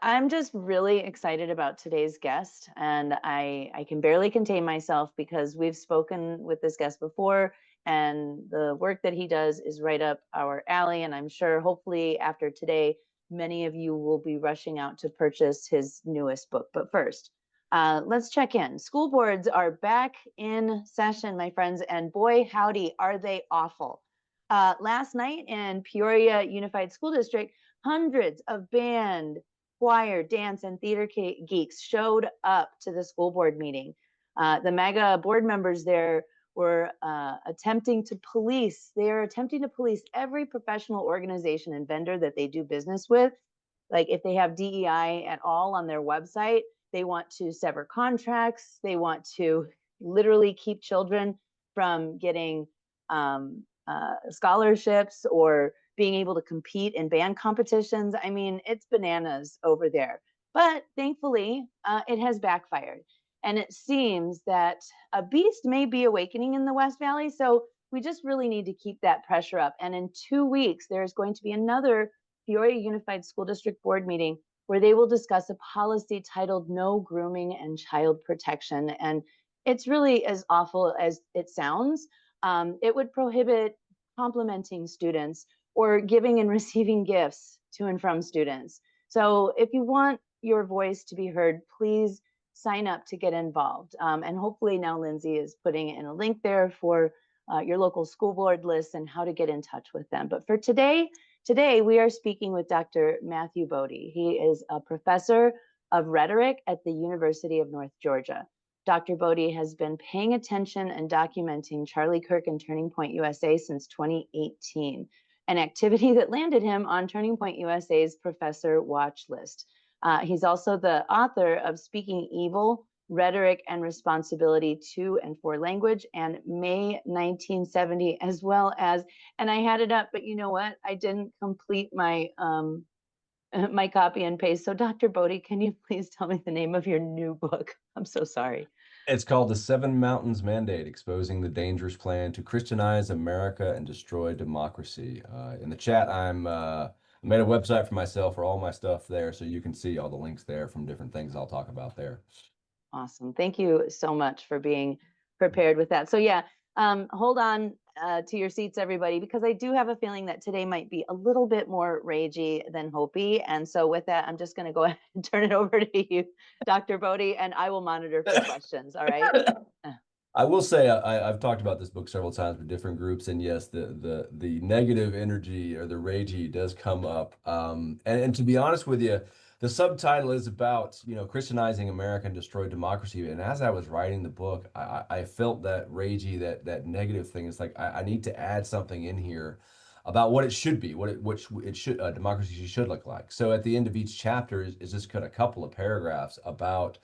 I'm just really excited about today's guest, and I can barely contain myself because we've spoken with this guest before, and the work that he does is right up our alley. And I'm sure, hopefully, after today, many of you will be rushing out to purchase his newest book. But first, let's check in. School boards are back in session, my friends, and boy, howdy, are they awful. Last night in Peoria Unified School District, hundreds of band, choir, dance, and theater geeks showed up to the school board meeting. The MAGA board members there were attempting to police. They are attempting to police every professional organization and vendor that they do business with. Like if they have DEI at all on their website, they want to sever contracts. They want to literally keep children from getting scholarships or being able to compete in band competitions. I mean, it's bananas over there. But thankfully, it has backfired. And it seems that a beast may be awakening in the West Valley. So we just really need to keep that pressure up. And in 2 weeks, there's going to be another Peoria Unified School District Board meeting where they will discuss a policy titled No Grooming and Child Protection. And it's really as awful as it sounds. It would prohibit complimenting students or giving and receiving gifts to and from students. So if you want your voice to be heard, please sign up to get involved. And hopefully now Lindsay is putting in a link there for your local school board list and how to get in touch with them. But for today we are speaking with Dr. Matthew Boedy. He is a professor of rhetoric at the University of North Georgia. Dr. Boedy has been paying attention and documenting Charlie Kirk and Turning Point USA since 2018, an activity that landed him on Turning Point USA's Professor Watch list. He's also the author of Speaking Evil, Rhetoric and Responsibility to and for Language, and May 1970, as well as, and I had it up, but you know what? I didn't complete my my copy and paste. So Dr. Boedy, can you please tell me the name of your new book? I'm so sorry. It's called The Seven Mountains Mandate, Exposing the Dangerous Plan to Christianize America and Destroy Democracy. In the chat, I made a website for myself for all my stuff there, so you can see all the links there from different things I'll talk about there. Awesome. Thank you so much for being prepared with that. So yeah, hold on to your seats, everybody, because I do have a feeling that today might be a little bit more ragey than Hopi. And so with that, I'm just going to go ahead and turn it over to you, Dr. Boedy, and I will monitor for questions. All right. I will say I've talked about this book several times with different groups, and yes, the negative energy or the ragey does come up. And to be honest with you, the subtitle is about Christianizing America and Destroy Democracy. And as I was writing the book, I felt that ragey, that negative thing. It's like I need to add something in here about what it should be, what it should democracy should look like. So at the end of each chapter is just cut a couple of paragraphs about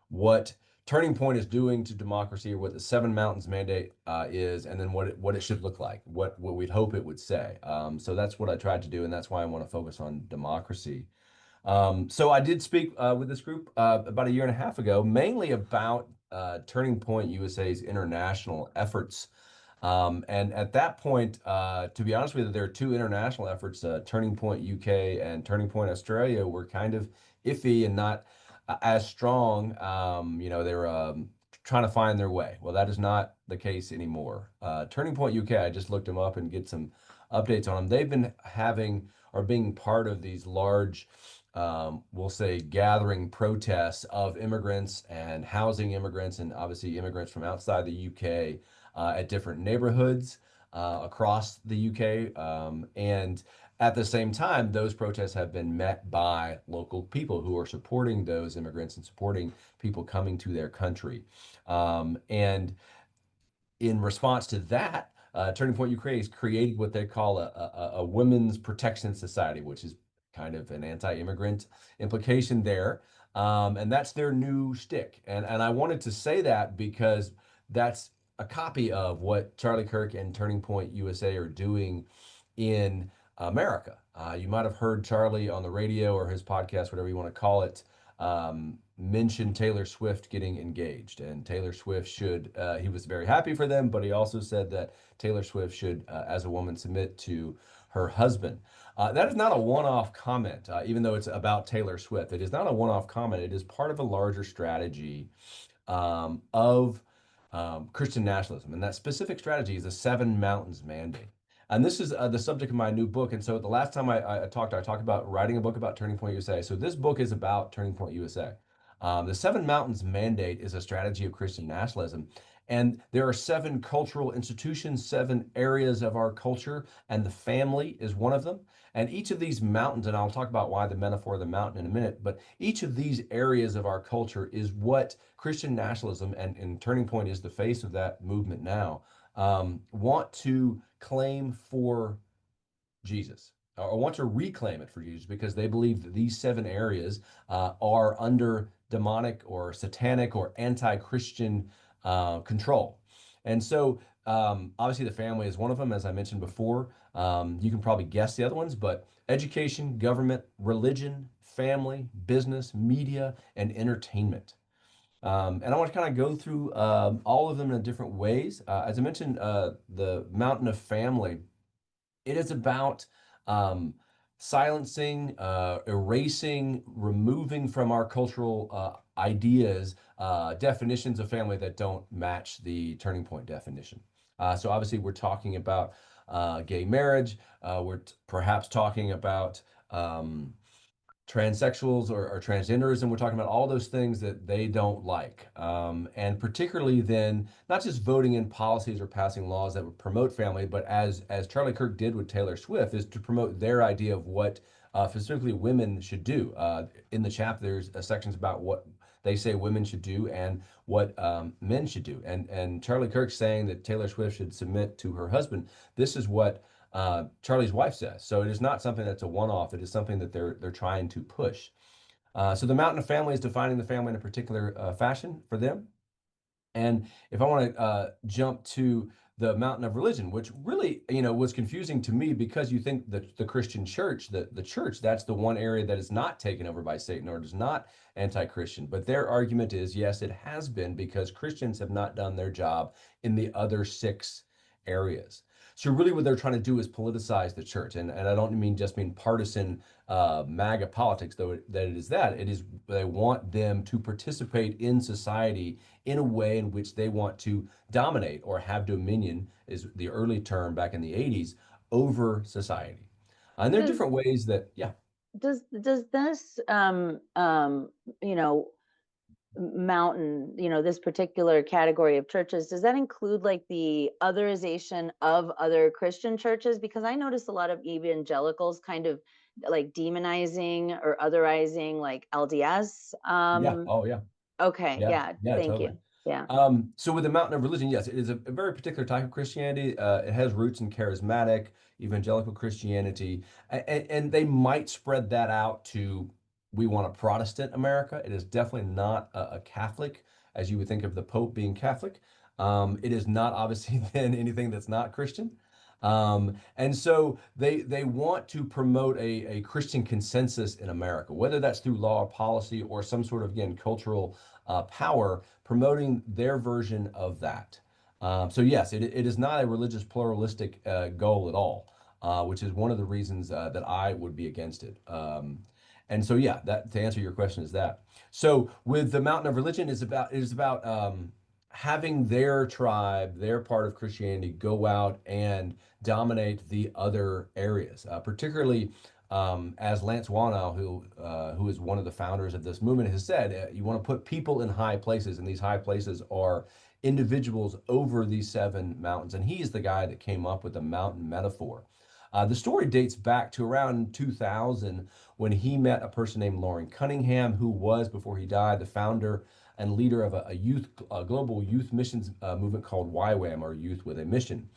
what Turning Point is doing to democracy, or what the Seven Mountains Mandate is, and then what it should look like, what we'd hope it would say. So that's what I tried to do, and that's why I want to focus on democracy. So I did speak with this group about a year and a half ago, mainly about Turning Point USA's international efforts. And at that point, to be honest with you, there are two international efforts, Turning Point UK and Turning Point Australia, were kind of iffy and not as strong. They're trying to find their way. Well, that is not the case anymore. Turning Point UK, I just looked them up and get some updates on them. They've been having or being part of these large, we'll say, gathering protests of immigrants and housing immigrants, and obviously immigrants from outside the UK at different neighborhoods across the UK. And at the same time, those protests have been met by local people who are supporting those immigrants and supporting people coming to their country. And in response to that, Turning Point UK has created what they call a Women's Protection Society, which is kind of an anti-immigrant implication there. And that's their new shtick. And I wanted to say that because that's a copy of what Charlie Kirk and Turning Point USA are doing in America. You might have heard Charlie on the radio or his podcast, whatever you want to call it, mentioned Taylor Swift getting engaged, and Taylor Swift should, he was very happy for them, but he also said that Taylor Swift should, as a woman, submit to her husband. That is not a one-off comment, even though it's about Taylor Swift. It is not a one-off comment. It is part of a larger strategy of Christian nationalism. And that specific strategy is the Seven Mountains Mandate. And this is the subject of my new book. And so the last time I talked about writing a book about Turning Point USA. So this book is about Turning Point USA. The Seven Mountains Mandate is a strategy of Christian nationalism. And there are seven cultural institutions, seven areas of our culture, and the family is one of them. And each of these mountains, and I'll talk about why the metaphor of the mountain in a minute, but each of these areas of our culture is what Christian nationalism, and Turning Point is the face of that movement now, want to claim for Jesus, or want to reclaim it for Jesus, because they believe that these seven areas are under demonic or satanic or anti-Christian control. And so obviously the family is one of them, as I mentioned before. You can probably guess the other ones, but education, government, religion, family, business, media, and entertainment. And I want to kind of go through all of them in different ways. As I mentioned, the mountain of family, it is about um, silencing, erasing, removing from our cultural ideas definitions of family that don't match the Turning Point definition. So obviously, we're talking about gay marriage. We're perhaps talking about transsexuals or transgenderism. We're talking about all those things that they don't like. And particularly then, not just voting in policies or passing laws that would promote family, but as Charlie Kirk did with Taylor Swift, is to promote their idea of what specifically women should do. In the chapter, there's sections about what they say women should do and what men should do. And Charlie Kirk saying that Taylor Swift should submit to her husband. This is what Charlie's wife says. So it is not something that's a one-off. It is something that they're trying to push. So the mountain of family is defining the family in a particular fashion for them. And if I want to jump to the mountain of religion, which really, was confusing to me, because you think that the Christian church, the church, that's the one area that is not taken over by Satan or is not anti-Christian. But their argument is, yes, it has been, because Christians have not done their job in the other six areas. So really what they're trying to do is politicize the church. And I don't just mean partisan MAGA politics, though that it is that. It is, they want them to participate in society in a way in which they want to dominate or have dominion, is the early term back in the 80s, over society. And there are Does different ways that, yeah. does this you know mountain, this particular category of churches, does that include like the otherization of other Christian churches? Because I notice a lot of evangelicals kind of like demonizing or otherizing like LDS. Yeah. Oh, yeah. Okay, Yeah. yeah, Yeah, thank totally. you. Yeah. So with the mountain of religion, yes, it is a very particular type of Christianity. It has roots in charismatic evangelical Christianity, and they might spread that out to, we want a Protestant America. It is definitely not a Catholic, as you would think of the Pope being Catholic. It is not obviously then anything that's not Christian. And so they want to promote a Christian consensus in America, whether that's through law or policy or some sort of, again, cultural power, promoting their version of that. So yes, it is not a religious pluralistic goal at all, which is one of the reasons that I would be against it. And so yeah, that, to answer your question, is that. So with the mountain of religion, it is about having their tribe, their part of Christianity, go out and dominate the other areas, particularly as Lance Wallnau, who is one of the founders of this movement, has said, you want to put people in high places, and these high places are individuals over these seven mountains. And he is the guy that came up with the mountain metaphor. The story dates back to around 2000, when he met a person named Lauren Cunningham, who was, before he died, the founder and leader of a global youth missions movement called YWAM, or Youth with a Mission.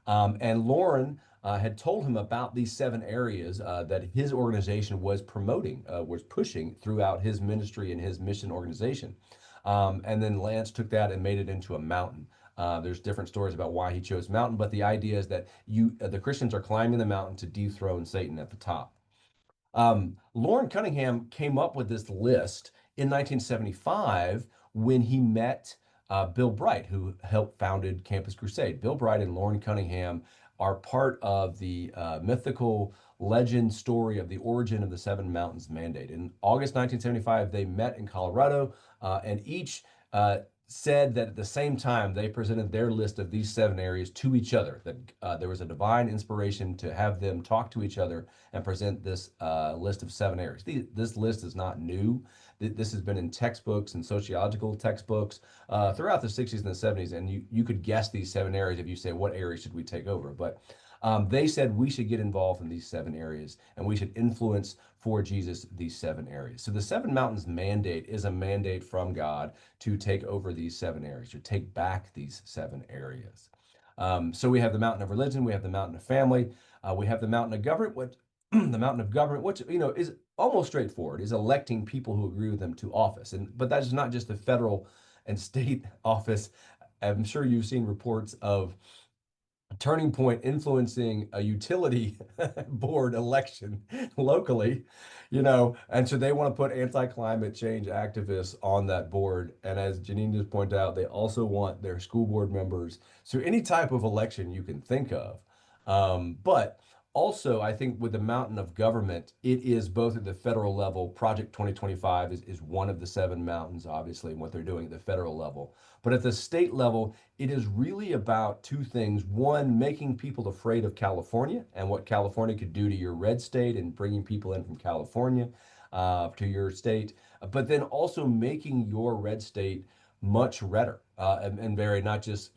And Lauren had told him about these seven areas that his organization was promoting, was pushing throughout his ministry and his mission organization. And then Lance took that and made it into a mountain. There's different stories about why he chose mountain, but the idea is that the Christians are climbing the mountain to dethrone Satan at the top. Lauren Cunningham came up with this list in 1975 when he met Bill Bright, who helped founded Campus Crusade. Bill Bright and Lauren Cunningham are part of the mythical legend story of the origin of the Seven Mountains Mandate. In August 1975, they met in Colorado, and each said that at the same time they presented their list of these 7 areas to each other, that there was a divine inspiration to have them talk to each other and present this list of 7 areas. This list is not new. This has been in textbooks and sociological textbooks throughout the 60s and the 70s, and you could guess these 7 areas if you say, what area should we take over? But they said we should get involved in these 7 areas and we should influence for Jesus these 7 areas. So the Seven Mountains Mandate is a mandate from God to take over these 7 areas, to take back these 7 areas. So we have the mountain of religion, we have the mountain of family, we have the mountain of government. What the mountain of government, which is almost straightforward, is electing people who agree with them to office. But that is not just the federal and state office. I'm sure you've seen reports of Turning Point influencing a utility board election locally, and so they want to put anti-climate change activists on that board. And as Janine just pointed out, they also want their school board members. So any type of election you can think of. But also, I think with the mountain of government, it is both at the federal level. Project 2025 is one of the 7 mountains, obviously, and what they're doing at the federal level. But at the state level, it is really about 2 things. One, making people afraid of California and what California could do to your red state and bringing people in from California to your state, but then also making your red state much redder and very not just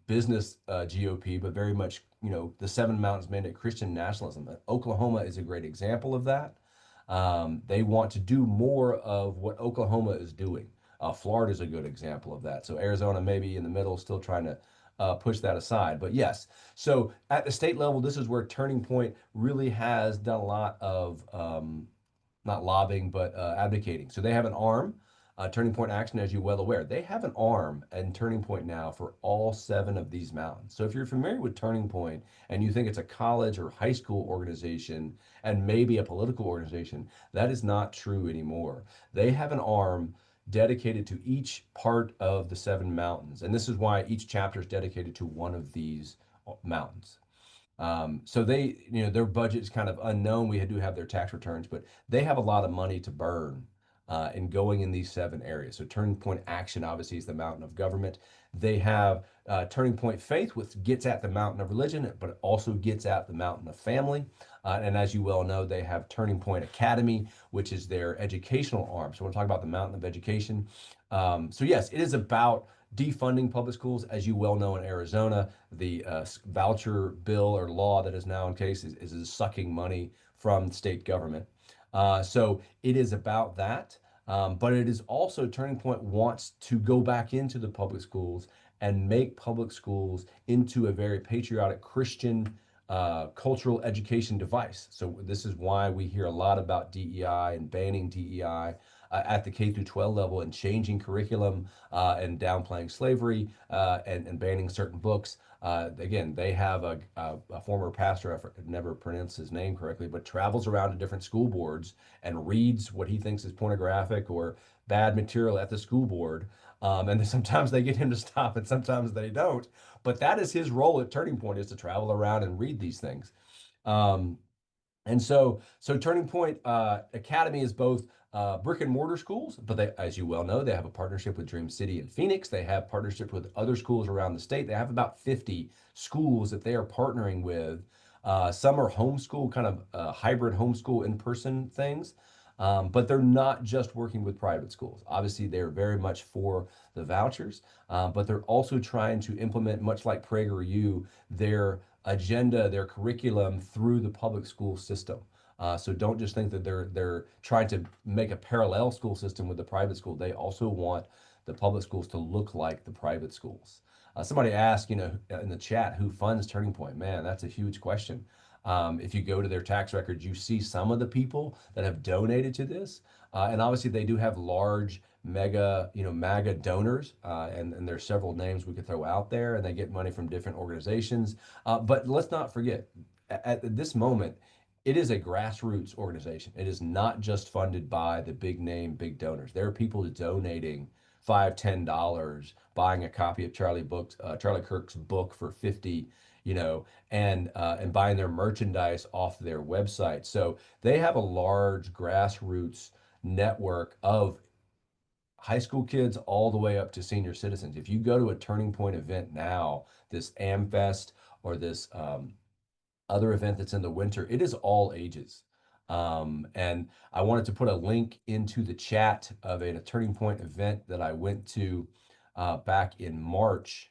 business GOP, but very much the 7 mountains mandate Christian nationalism. Oklahoma is a great example of that. They want to do more of what Oklahoma is doing. Florida is a good example of that. So Arizona maybe in the middle, still trying to push that aside. But yes, so at the state level, this is where Turning Point really has done a lot of not lobbying, but advocating. So they have an arm, Turning Point Action, as you're well aware. They have an arm and Turning Point now for all 7 of these mountains. So if you're familiar with Turning Point and you think it's a college or high school organization and maybe a political organization, that is not true anymore. They have an arm dedicated to each part of the 7 mountains. And this is why each chapter is dedicated to one of these mountains. So their budget is kind of unknown. We do have their tax returns, but they have a lot of money to burn in going in these 7 areas. So Turning Point Action obviously is the mountain of government. They have Turning Point Faith, which gets at the mountain of religion, but also gets at the mountain of family. And as you well know, they have Turning Point Academy, which is their educational arm. So we'll talk about the mountain of education. So yes, it is about defunding public schools. As you well know, in Arizona, the voucher bill or law that is now in case is sucking money from state government. So it is about that. But it is also Turning Point wants to go back into the public schools and make public schools into a very patriotic Christian cultural education device. So this is why we hear a lot about DEI and banning DEI at the K through 12 level and changing curriculum and downplaying slavery and banning certain books. Again, they have a former pastor, I never pronounced his name correctly, but travels around to different school boards and reads what he thinks is pornographic or bad material at the school board. And sometimes they get him to stop and sometimes they don't. But that is his role at Turning Point, is to travel around and read these things. And so Turning Point Academy is both brick and mortar schools, but they, as you well know, they have a partnership with Dream City in Phoenix. They have partnership with other schools around the state. They have about 50 schools that they are partnering with. Some are homeschool, kind of hybrid homeschool in-person things. But they're not just working with private schools. Obviously, they're very much for the vouchers, but they're also trying to implement, much like PragerU, their agenda, their curriculum through the public school system. So don't just think that they're trying to make a parallel school system with the private school. They also want the public schools to look like the private schools. Somebody asked, in the chat, who funds Turning Point? Man, that's a huge question. If you go to their tax records, you see some of the people that have donated to this. And obviously they do have large MAGA donors, and there's several names we could throw out there, and they get money from different organizations. But let's not forget, at this moment, it is a grassroots organization. It is not just funded by the big name, big donors. There are people donating $5, $10, buying a copy of Charlie Kirk's book for 50, you know, and buying their merchandise off their website. So they have a large grassroots network of high school kids all the way up to senior citizens. If you go to a Turning Point event now, this AmFest or this other event that's in the winter, it is all ages. And I wanted to put a link into the chat of a Turning Point event that I went to back in March.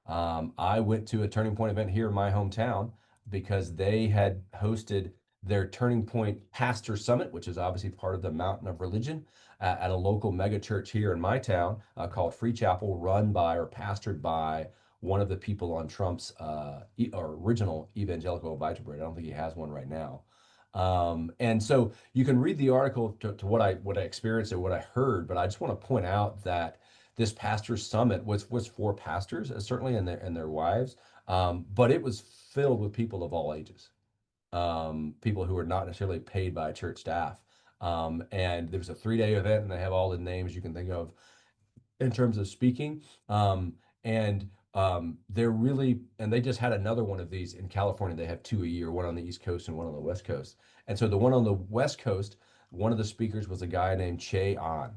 I went to a Turning Point event here in my hometown because they had hosted their Turning Point Pastor Summit, which is obviously part of the Mountain of Religion, at a local mega church here in my town called Free Chapel, run by or pastored by one of the people on Trump's or original evangelical advisory board. I don't think he has one right now. And so you can read the article to what I experienced and what I heard, but I just want to point out that this pastor's summit was for pastors, certainly, and their wives, but it was filled with people of all ages, people who are not necessarily paid by church staff. And there was a 3-day event, and they have all the names you can think of in terms of speaking. And they're really, and they just had another one of these in California. They have two a year, one on the East Coast and one on the West Coast. And so the one on the West Coast, one of the speakers was a guy named Che An.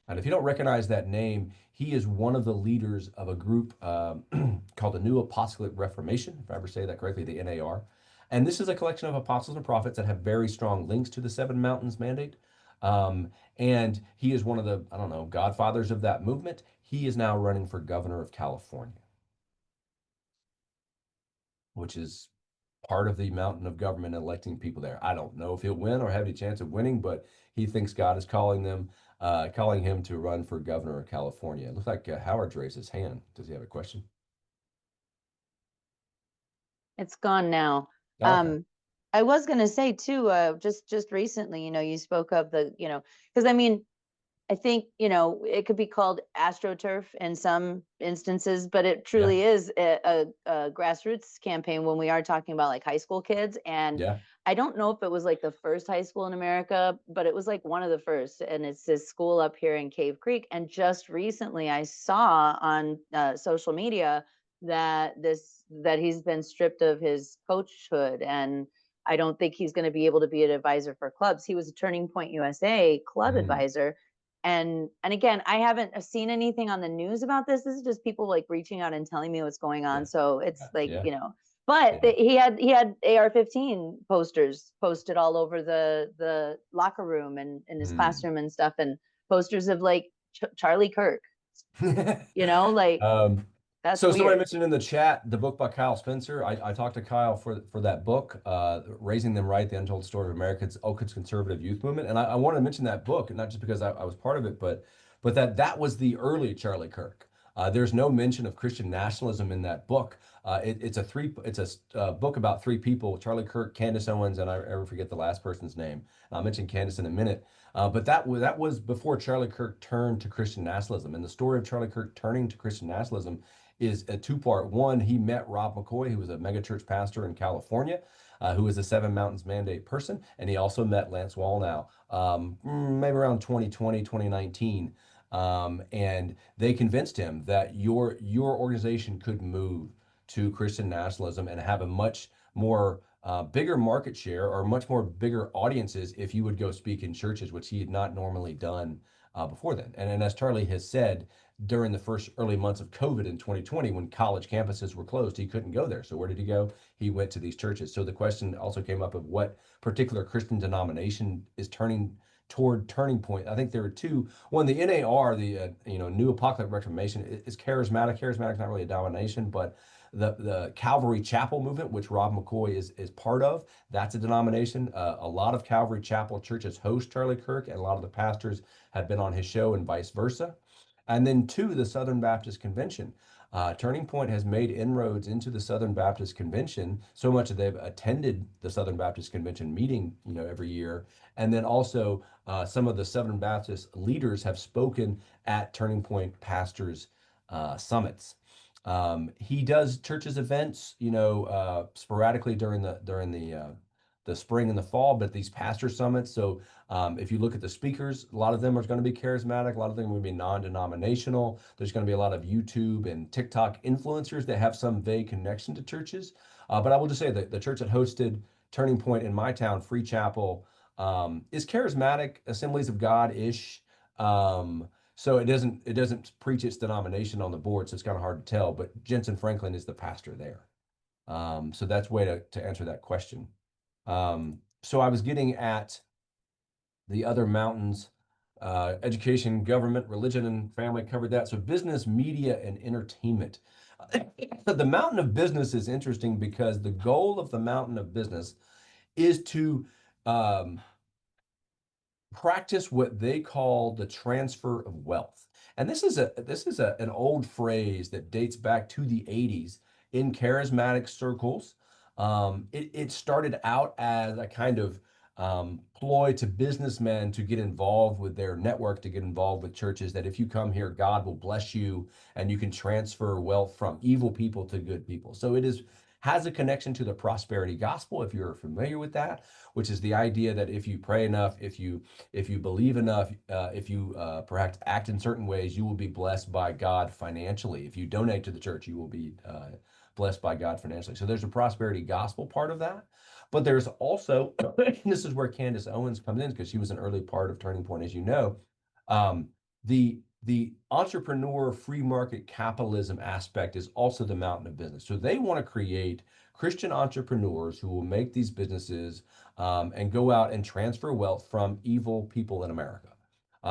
And if you don't recognize that name, he is one of the leaders of a group called the New Apostolic Reformation, if I ever say that correctly, the NAR. And this is a collection of apostles and prophets that have very strong links to the Seven Mountains Mandate. Um, and he is one of the, I don't know, godfathers of that movement. He is now running for governor of California, which is part of the mountain of government electing people there. I don't know if he'll win or have any chance of winning, but he thinks God is calling him to run for governor of California. It looks like Howard's raised his hand. Does he have a question? It's gone now. Okay. I was gonna say too, just recently, you spoke of the, because I mean, I think, it could be called AstroTurf in some instances, but it Yeah. truly is a grassroots campaign when we are talking about like high school kids. And Yeah. I don't know if it was like the first high school in America, but it was like one of the first. And it's this school up here in Cave Creek. And just recently I saw on social media that he's been stripped of his coachhood, and I don't think he's going to be able to be an advisor for clubs. He was a Turning Point USA club Mm. advisor, and again, I haven't seen anything on the news about this. This is just people like reaching out and telling me what's going on. Yeah. So it's like, Yeah. but Yeah. he had AR-15 posters posted all over the locker room and in his Mm. classroom and stuff, and posters of like Charlie Kirk. Like Um, that's so somebody weird. mentioned in the chat the book by Kyle Spencer. I talked to Kyle for that book, Raising Them Right, The Untold Story of America's Oakland's Conservative Youth Movement. And I wanted to mention that book, not just because I was part of it, but that was the early Charlie Kirk. There's no mention of Christian nationalism in that book. It's a book about three people: Charlie Kirk, Candace Owens, and I ever forget the last person's name. I'll mention Candace in a minute. But that was before Charlie Kirk turned to Christian nationalism. And the story of Charlie Kirk turning to Christian nationalism is a two-part. One, he met Rob McCoy, who was a megachurch pastor in California, who was a Seven Mountains Mandate person, and he also met Lance Wallnau, maybe around 2020, 2019. And they convinced him that your organization could move to Christian nationalism and have a much more bigger market share or much more bigger audiences if you would go speak in churches, which he had not normally done before then. And as Charlie has said, during the first early months of COVID in 2020, when college campuses were closed, he couldn't go there. So where did he go? He went to these churches. So the question also came up of what particular Christian denomination is turning toward Turning Point. I think there are two. One, the NAR, the New Apocalyptic Reformation, is charismatic. Charismatic is not really a denomination, but the Calvary Chapel movement, which Rob McCoy is part of, that's a denomination. A lot of Calvary Chapel churches host Charlie Kirk, and a lot of the pastors have been on his show and vice versa. And then two, the Southern Baptist Convention. Turning Point has made inroads into the Southern Baptist Convention so much that they've attended the Southern Baptist Convention meeting, every year. And then also some of the Southern Baptist leaders have spoken at Turning Point pastors summits. He does churches events, sporadically during the the spring and the fall, but these pastor summits. So if you look at the speakers, a lot of them are going to be charismatic. A lot of them will be non-denominational. There's going to be a lot of YouTube and TikTok influencers that have some vague connection to churches. But I will just say that the church that hosted Turning Point in my town, Free Chapel, is charismatic, Assemblies of God-ish. So it doesn't preach its denomination on the board, so it's kind of hard to tell. But Jensen Franklin is the pastor there. So that's way to answer that question. So I was getting at the other mountains, education, government, religion, and family covered that. So business, media, and entertainment. The mountain of business is interesting because the goal of the mountain of business is to um, practice what they call the transfer of wealth. And this is an old phrase that dates back to the 80s in charismatic circles. It started out as a kind of ploy to businessmen to get involved with their network, to get involved with churches, that if you come here, God will bless you and you can transfer wealth from evil people to good people. So it has a connection to the prosperity gospel, if you're familiar with that, which is the idea that if you pray enough, if you believe enough, if you perhaps act in certain ways, you will be blessed by God financially. If you donate to the church, you will be blessed by God financially. So there's a prosperity gospel part of that. But there's also, and this is where Candace Owens comes in because she was an early part of Turning Point, as you know, um, the entrepreneur free market capitalism aspect is also the mountain of business. So they want to create Christian entrepreneurs who will make these businesses and go out and transfer wealth from evil people in America.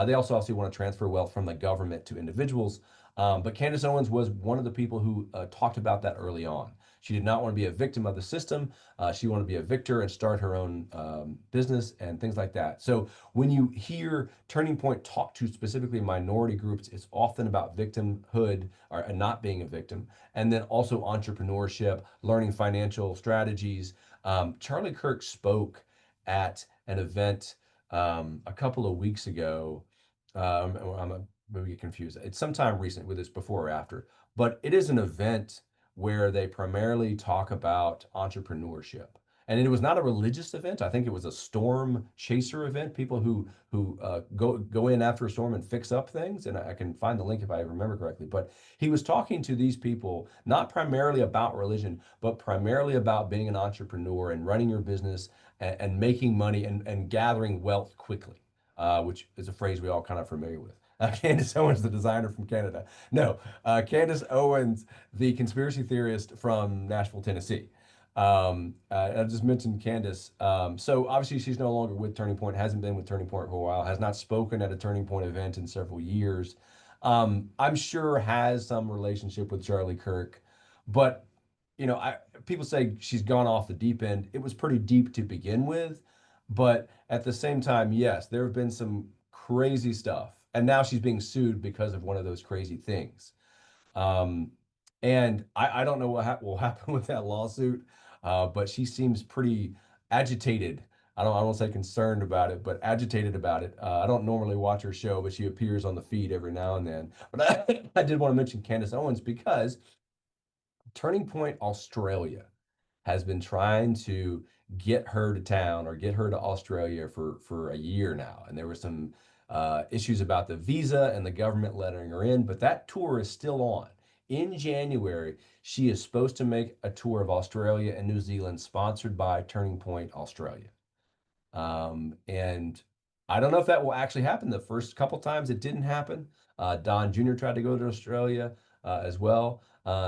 They also obviously want to transfer wealth from the government to individuals. But Candace Owens was one of the people who talked about that early on. She did not want to be a victim of the system. She wanted to be a victor and start her own business and things like that. So when you hear Turning Point talk to specifically minority groups, it's often about victimhood or not being a victim, and then also entrepreneurship, learning financial strategies. Charlie Kirk spoke at an event a couple of weeks ago. I'm maybe get confused. It's sometime recent, with this before or after, but it is an event where they primarily talk about entrepreneurship. And it was not a religious event. I think it was a storm chaser event. People who go in after a storm and fix up things. And I can find the link if I remember correctly. But he was talking to these people not primarily about religion, but primarily about being an entrepreneur and running your business and making money and gathering wealth quickly, which is a phrase we all kind of familiar with. Candace Owens, the designer from Canada. No, Candace Owens, the conspiracy theorist from Nashville, Tennessee. I just mentioned Candace. So obviously she's no longer with Turning Point, hasn't been with Turning Point for a while, has not spoken at a Turning Point event in several years. I'm sure has some relationship with Charlie Kirk, but people say she's gone off the deep end. It was pretty deep to begin with, but at the same time, yes, there have been some crazy stuff, and now she's being sued because of one of those crazy things. Um, and I don't know what will happen with that lawsuit, but she seems pretty agitated. I don't say concerned about it, but agitated about it. I don't normally watch her show, but she appears on the feed every now and then. But I did want to mention Candace Owens because Turning Point Australia has been trying to get her to town or get her to Australia for a year now. And there were some issues about the visa and the government letting her in, but that tour is still on. In January, she is supposed to make a tour of Australia and New Zealand sponsored by Turning Point Australia. And I don't know if that will actually happen. The first couple times it didn't happen. Don Jr. tried to go to Australia as well.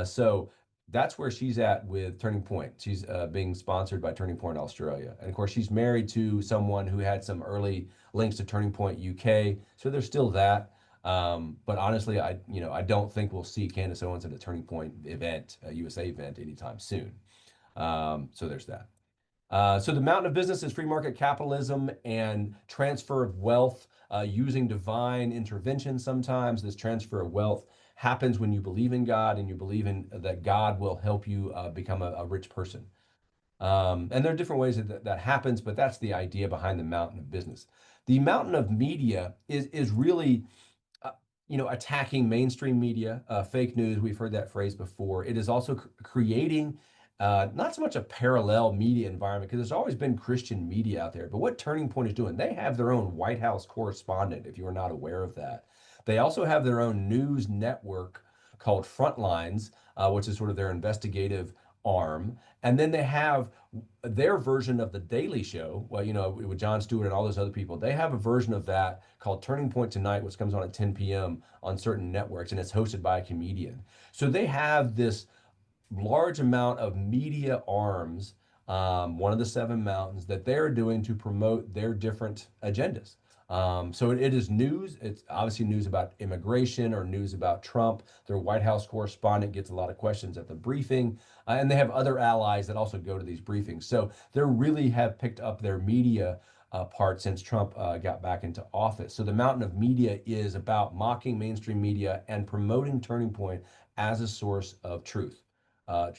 So that's where she's at with Turning Point. She's being sponsored by Turning Point Australia. And of course, she's married to someone who had some early links to Turning Point UK. So there's still that. But honestly, I don't think we'll see Candace Owens at a Turning Point event, a USA event, anytime soon. So there's that. So the mountain of business is free market capitalism and transfer of wealth using divine intervention. Sometimes this transfer of wealth happens when you believe in God and you believe in that God will help you become a rich person. And there are different ways that happens, but that's the idea behind the mountain of business. The mountain of media is really uh, attacking mainstream media, fake news. We've heard that phrase before. It is also creating not so much a parallel media environment because there's always been Christian media out there. But what Turning Point is doing, they have their own White House correspondent, if you are not aware of that. They also have their own news network called Frontlines, which is sort of their investigative arm. And then they have their version of the Daily Show, well, with Jon Stewart and all those other people. They have a version of that called Turning Point Tonight, which comes on at 10 p.m. on certain networks, and it's hosted by a comedian. So they have this large amount of media arms, one of the seven mountains that they're doing to promote their different agendas. So it is news. It's obviously news about immigration or news about Trump. Their White House correspondent gets a lot of questions at the briefing, and they have other allies that also go to these briefings. So they really have picked up their media part since Trump got back into office. So the mountain of media is about mocking mainstream media and promoting Turning Point as a source of truth.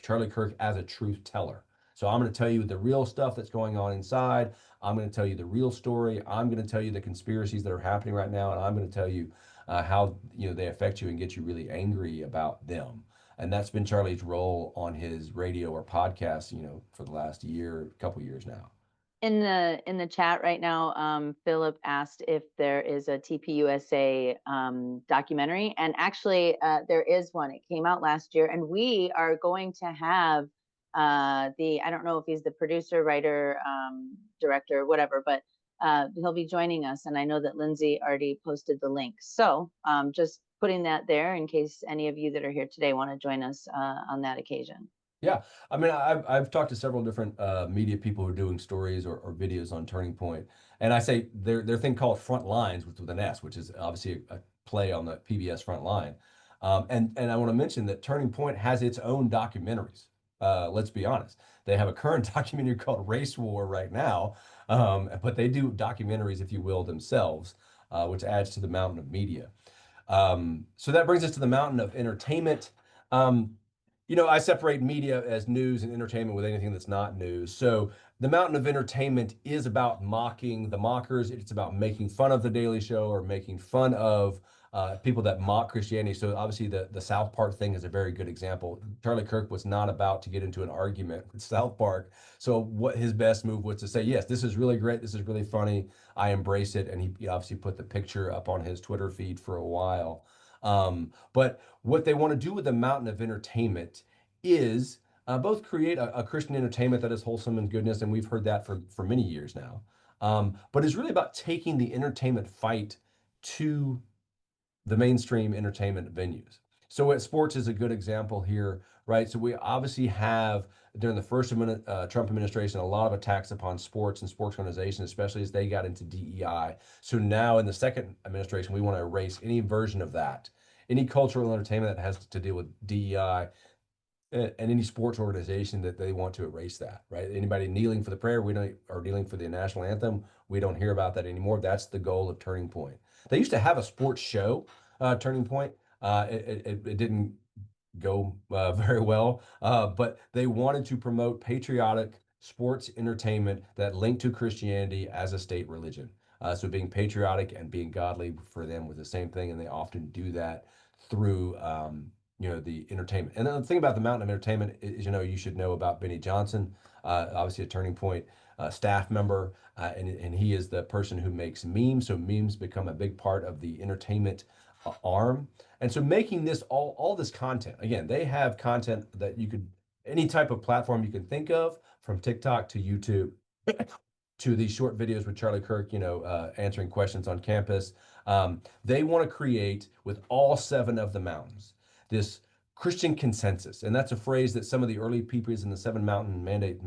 Charlie Kirk as a truth teller. So I'm going to tell you the real stuff that's going on inside. I'm going to tell you the real story. I'm going to tell you the conspiracies that are happening right now, and I'm going to tell you how they affect you and get you really angry about them. And that's been Charlie's role on his radio or podcast, for the last year, couple years now. In the chat right now, Philip asked if there is a TPUSA documentary, and actually there is one. It came out last year, and we are going to have I don't know if he's the producer, writer, director, whatever, but he'll be joining us, and I know that Lindsay already posted the link. So just putting that there in case any of you that are here today want to join us on that occasion. Yeah, I mean, I've talked to several different media people who are doing stories or videos on Turning Point, and I say their thing called Front Lines with an S, which is obviously a play on the PBS Front Line, and I want to mention that Turning Point has its own documentaries. Let's be honest, they have a current documentary called Race War right now, but they do documentaries, if you will, themselves, which adds to the mountain of media. So that brings us to the mountain of entertainment. I separate media as news and entertainment with anything that's not news. So the mountain of entertainment is about mocking the mockers. It's about making fun of the Daily Show or making fun of people that mock Christianity. So obviously the South Park thing is a very good example. Charlie Kirk was not about to get into an argument with South Park. So what his best move was to say, yes, this is really great. This is really funny. I embrace it. And he obviously put the picture up on his Twitter feed for a while. But what they want to do with the mountain of entertainment is both create a Christian entertainment that is wholesome and goodness, and we've heard that for many years now. But it's really about taking the entertainment fight to the mainstream entertainment venues. So sports is a good example here, right? So we obviously have during the first Trump administration a lot of attacks upon sports and sports organizations, especially as they got into DEI. So now in the second administration, we want to erase any version of that, any cultural entertainment that has to deal with DEI, and any sports organization that they want to erase that, right? Anybody kneeling for the prayer, we don't, or kneeling for the national anthem, we don't hear about that anymore. That's the goal of Turning Point. They used to have a sports show, Turning Point. It didn't go very well, but they wanted to promote patriotic sports entertainment that linked to Christianity as a state religion. So being patriotic and being godly for them was the same thing, and they often do that through the entertainment. And the thing about the mountain of entertainment is, you should know about Benny Johnson, obviously a Turning Point staff member, and he is the person who makes memes. So memes become a big part of the entertainment arm. And so making this all this content, again, they have content that you could, any type of platform you can think of, from TikTok to YouTube to these short videos with Charlie Kirk, answering questions on campus. They want to create with all seven of the mountains this Christian consensus. And that's a phrase that some of the early peoples in the Seven Mountain Mandate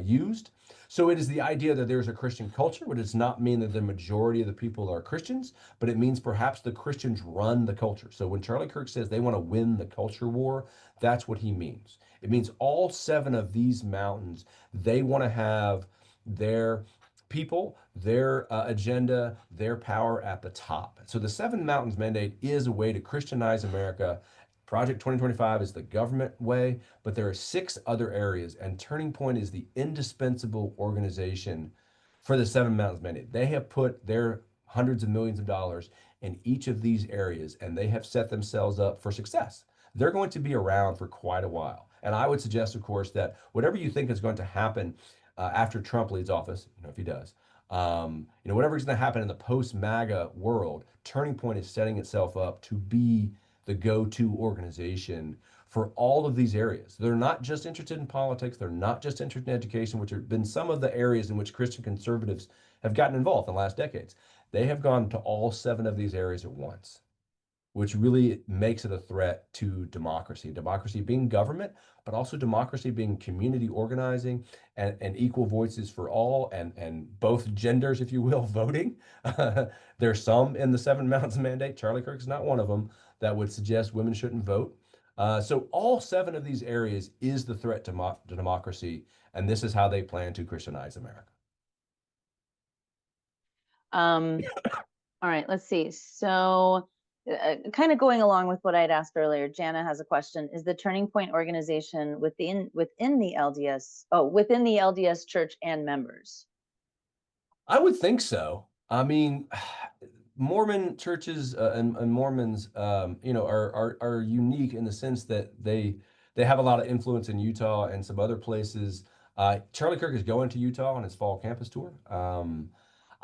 used. So it is the idea that there's a Christian culture, which does not mean that the majority of the people are Christians, but it means perhaps the Christians run the culture. So when Charlie Kirk says they want to win the culture war, that's what he means. It means all seven of these mountains, they want to have their people, their agenda, their power at the top. So the Seven Mountains Mandate is a way to Christianize America. Project 2025 is the government way, but there are six other areas, and Turning Point is the indispensable organization for the Seven Mountains Mandate. They have put their hundreds of millions of dollars in each of these areas, and they have set themselves up for success. they're going to be around for quite a while. And I would suggest, of course, that whatever you think is going to happen after Trump leaves office, if he does, whatever's going to happen in the post-MAGA world, Turning Point is setting itself up to be the go-to organization for all of these areas. They're not just interested in politics. They're not just interested in education, which have been some of the areas in which Christian conservatives have gotten involved in the last decades. They have gone to all 7 of these areas at once, which really makes it a threat to democracy. Democracy being government, but also democracy being community organizing and equal voices for all and both genders, if you will, voting. There's some in the Seven Mountains Mandate, Charlie Kirk is not one of them, that would suggest women shouldn't vote. So all 7 of these areas is the threat to democracy, and this is how they plan to Christianize America. All right, let's see. So kind of going along with what I'd asked earlier, Jana has a question. Is the Turning Point organization within the LDS, within the LDS church and members? I would think so. I mean, Mormon churches and Mormons, are unique in the sense that they have a lot of influence in Utah and some other places. Charlie Kirk is going to Utah on his fall campus tour.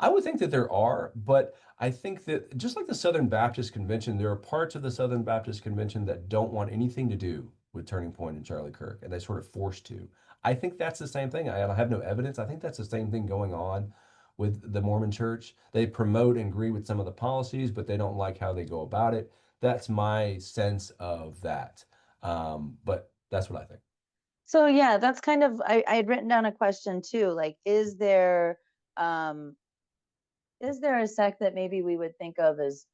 I would think that there are, but I think that just like the Southern Baptist Convention, there are parts of the Southern Baptist Convention that don't want anything to do with Turning Point and Charlie Kirk, and they sort of forced to. I think that's the same thing. I have no evidence. I think that's the same thing going on with the Mormon Church. They promote and agree with some of the policies, but they don't like how they go about it. That's my sense of that. But that's what I think. So yeah, that's kind of, I had written down a question too, like, um, is there a sect that maybe we would think of as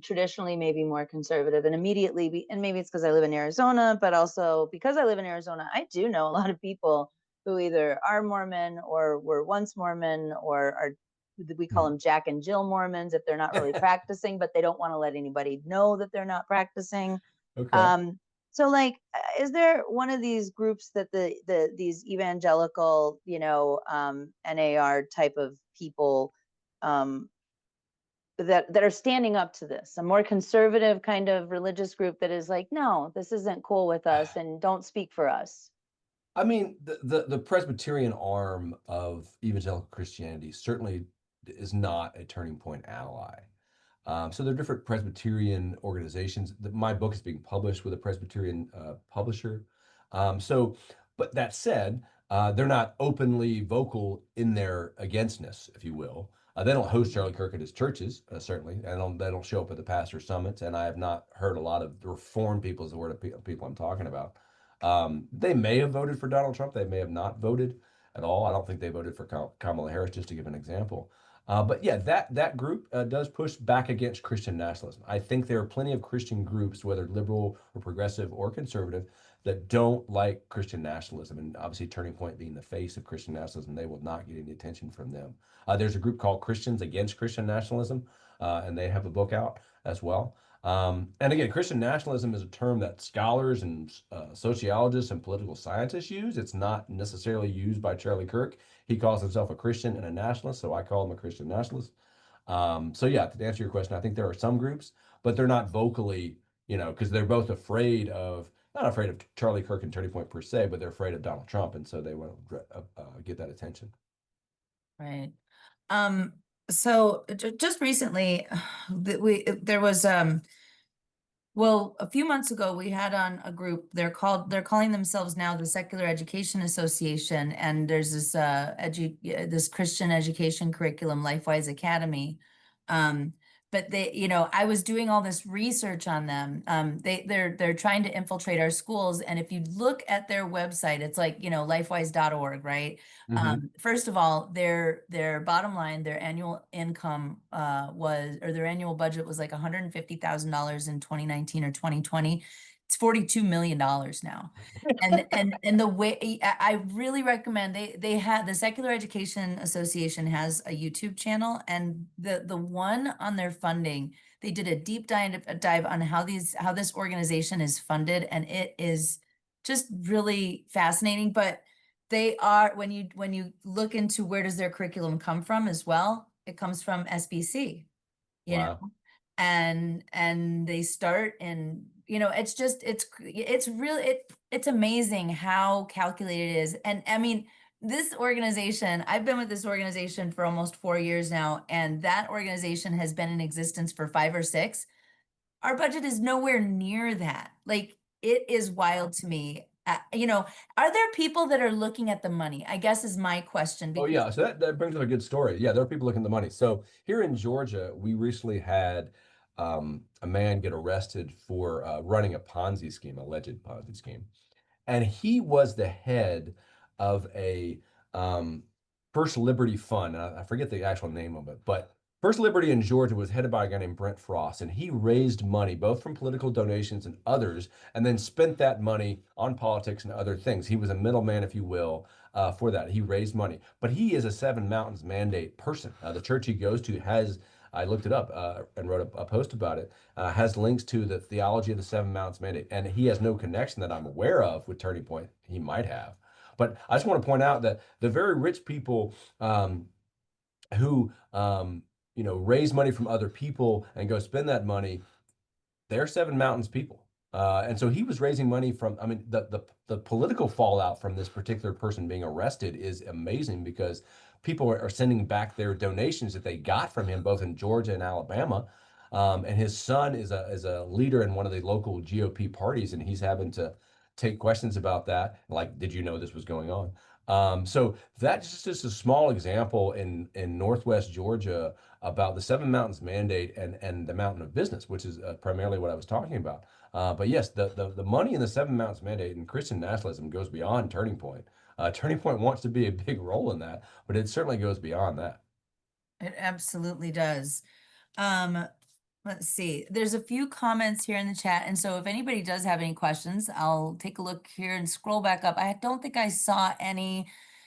traditionally maybe more conservative and immediately and maybe it's because I live in Arizona, but also because I live in Arizona, I do know a lot of people who either are Mormon or were once Mormon or are, we call them Jack and Jill Mormons if they're not really practicing, but they don't want to let anybody know that they're not practicing. Okay. So like, is there one of these groups that these evangelical, NAR type of people that are standing up to this, a more conservative kind of religious group that is like, no, this isn't cool with us and don't speak for us? I mean, the Presbyterian arm of evangelical Christianity certainly is not a Turning Point ally. So there are different Presbyterian organizations. My book is being published with a Presbyterian publisher. So, but that said, they're not openly vocal in their againstness, if you will. They don't host Charlie Kirk at his churches, certainly, and they don't show up at the pastor summits. And I have not heard a lot of the reform people, is the word of people I'm talking about. They may have voted for Donald Trump. They may have not voted at all. I don't think they voted for Kamala Harris, just to give an example. But yeah, that group does push back against Christian nationalism. I think there are plenty of Christian groups, whether liberal or progressive or conservative, that don't like Christian nationalism. And obviously, Turning Point being the face of Christian nationalism, they will not get any attention from them. There's a group called Christians Against Christian Nationalism, and they have a book out as well. And again, Christian nationalism is a term that scholars and sociologists and political scientists use. It's not necessarily used by Charlie Kirk. He calls himself a Christian and a nationalist, so I call him a Christian nationalist. So yeah, to answer your question, I think there are some groups, but they're not vocally, because they're both not afraid of Charlie Kirk and Turning Point per se, but they're afraid of Donald Trump, and so they want to get that attention. Right. So just recently, there was well, a few months ago we had on a group. They're calling themselves now the Secular Education Association, and there's this Christian education curriculum, LifeWise Academy. But I was doing all this research on them. They're trying to infiltrate our schools, and if you look at their website, it's like, lifewise.org, right? First of all, their bottom line, their annual income their annual budget was like $150,000 in 2019 or 2020. It's $42 million now. And the way I really recommend, they had, the Secular Education Association has a YouTube channel, and the one on their funding, they did a deep dive on how this organization is funded, and it is just really fascinating. But they are, when you look into where does their curriculum come from as well, it comes from SBC, Wow. and they start in you know, it's just, it's really, it's amazing how calculated it is. And I mean, this organization, I've been with this organization for almost 4 years now, and that organization has been in existence for 5 or 6. Our budget is nowhere near that. Like, it is wild to me. You know, are there people that are looking at the money? I guess is my question. Oh Because yeah, so that brings up a good story. Yeah, there are people looking at the money. So here in Georgia, we recently had a man get arrested for running a Ponzi scheme, alleged Ponzi scheme, and he was the head of a um, First Liberty Fund. I forget the actual name of it, but First Liberty in Georgia was headed by a guy named Brent Frost, and he raised money both from political donations and others, and then spent that money on politics and other things. He was a middleman, if you will, for that. He raised money, but he is a Seven Mountains Mandate person. The church he goes to has. I looked it up and wrote a post about it. Has links to the theology of the Seven Mountains Mandate, and he has no connection that I'm aware of with Turning Point. He might have, but I just want to point out that the very rich people who raise money from other people and go spend that money, they're Seven Mountains people. And so he was raising money from, I mean, the political fallout from this particular person being arrested is amazing because people are sending back their donations that they got from him, both in Georgia and Alabama. And his son is a leader in one of the local GOP parties, and he's having to take questions about that. Like, did you know this was going on? So that's just a small example in Northwest Georgia about the Seven Mountains Mandate and the Mountain of Business, which is primarily what I was talking about. But yes, the money in the Seven Mountains Mandate and Christian nationalism goes beyond Turning Point. Turning Point wants to be a big role in that, but it certainly goes beyond that. it absolutely does. Um, let's see. There's a few comments here in the chat, and so if anybody does have any questions, I'll take a look here and scroll back up. I don't think I saw any.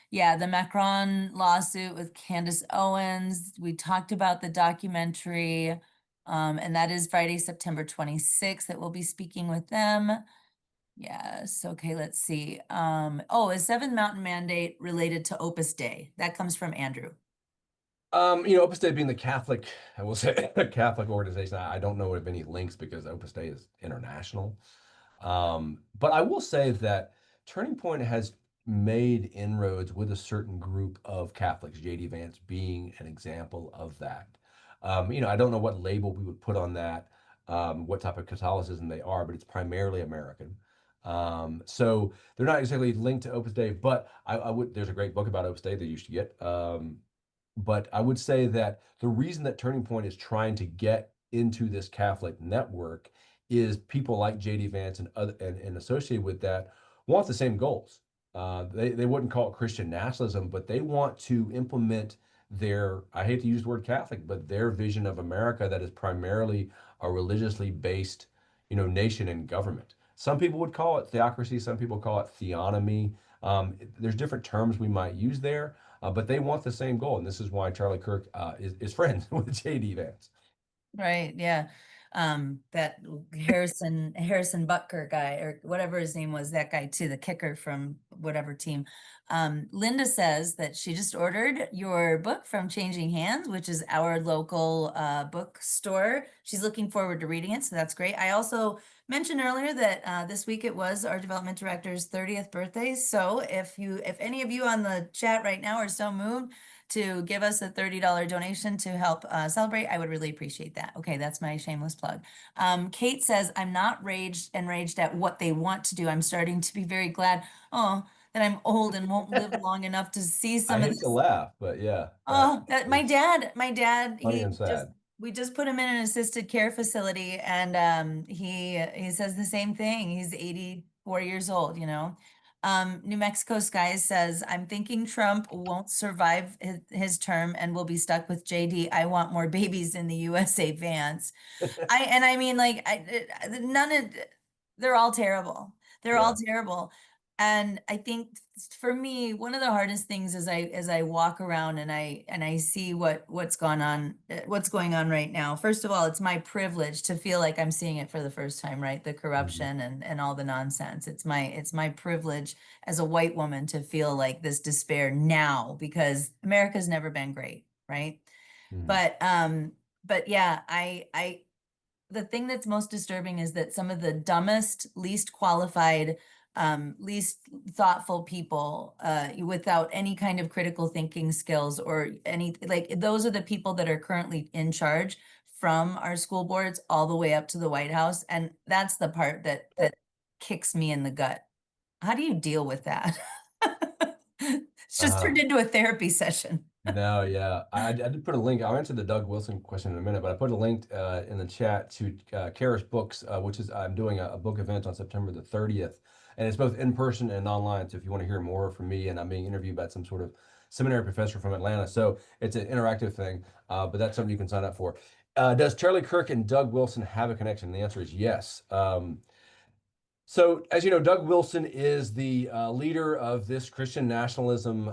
Yeah, the Macron lawsuit with Candace Owens. We talked about the documentary, and that is Friday, September 26th that we'll be speaking with them. Yes, okay, let's see. Oh, is Seven Mountain Mandate related to Opus Dei? That comes from Andrew. Opus Dei being the Catholic, I will say, a Catholic organization, I don't know of any links because Opus Dei is international. But I will say that Turning Point has made inroads with a certain group of Catholics, J.D. Vance being an example of that. I don't know what label we would put on that, what type of Catholicism they are, but it's primarily American. So they're not exactly linked to Opus Dei, but there's a great book about Opus Dei that you should get. But I would say that the reason that Turning Point is trying to get into this Catholic network is people like J.D. Vance and other and associated with that want the same goals. They wouldn't call it Christian nationalism, but they want to implement their, I hate to use the word Catholic, but their vision of America that is primarily a religiously based, nation and government. Some people would call it theocracy. Some people call it theonomy. There's different terms we might use there. But they want the same goal, and this is why Charlie Kirk is friends with J.D. Vance. Right, yeah. That Harrison Butker guy, or whatever his name was, that guy too, the kicker from whatever team. Linda says that she just ordered your book from Changing Hands, which is our local bookstore. She's looking forward to reading it, so that's great. I also mentioned earlier that this week it was our development director's 30th birthday. So if any of you on the chat right now are so moved to give us a $30 donation to help celebrate, I would really appreciate that. Okay, that's my shameless plug. Kate says, I'm not enraged at what they want to do. I'm starting to be very glad, that I'm old and won't live long enough to see some I of hate this. to laugh, but yeah. Oh, that my dad, Funny and sad. we just put him in an assisted care facility, and he says the same thing. He's 84 years old, New Mexico Skies says, I'm thinking Trump won't survive his term and will be stuck with JD. I want more babies in the USA, Vance. I mean, like, they're all terrible. They're all terrible. And I think for me, one of the hardest things as I walk around and I see what's going on right now. First of all, it's my privilege to feel like I'm seeing it for the first time, right? The corruption and all the nonsense. It's my privilege as a white woman to feel like this despair now, because America's never been great, right? Mhm. But yeah, I the thing that's most disturbing is that some of the dumbest, least qualified, least thoughtful people, without any kind of critical thinking skills or any, like, those are the people that are currently in charge, from our school boards all the way up to the White House. And that's the part that kicks me in the gut. How do you deal with that? It's just turned into a therapy session. No, yeah. I did put a link. I'll answer the Doug Wilson question in a minute, but I put a link in the chat to Kara's books, which is I'm doing a book event on September the 30th. And it's both in person and online. So if you want to hear more from me, and I'm being interviewed by some sort of seminary professor from Atlanta. So it's an interactive thing, but that's something you can sign up for. Does Charlie Kirk and Doug Wilson have a connection? The answer is yes. So, as you know, Doug Wilson is the leader of this Christian nationalism,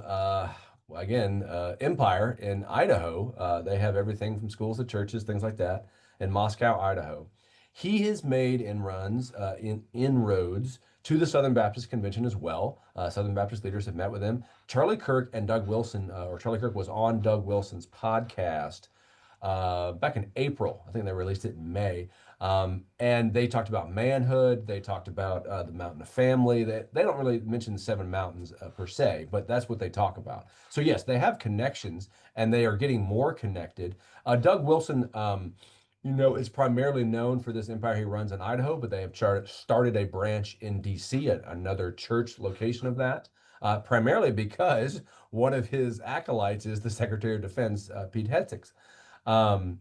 empire in Idaho. They have everything from schools to churches, things like that, in Moscow, Idaho. He has made inroads to the Southern Baptist Convention as well. Southern Baptist leaders have met with him. Charlie Kirk and Doug Wilson, or Charlie Kirk was on Doug Wilson's podcast back in April. I think they released it in May. And they talked about manhood. They talked about the mountain of family. They don't really mention the seven mountains per se, but that's what they talk about. So yes, they have connections, and they are getting more connected. Doug Wilson, is primarily known for this empire he runs in Idaho, but they have started a branch in DC, another church location of that, primarily because one of his acolytes is the Secretary of Defense, Pete Hegseth.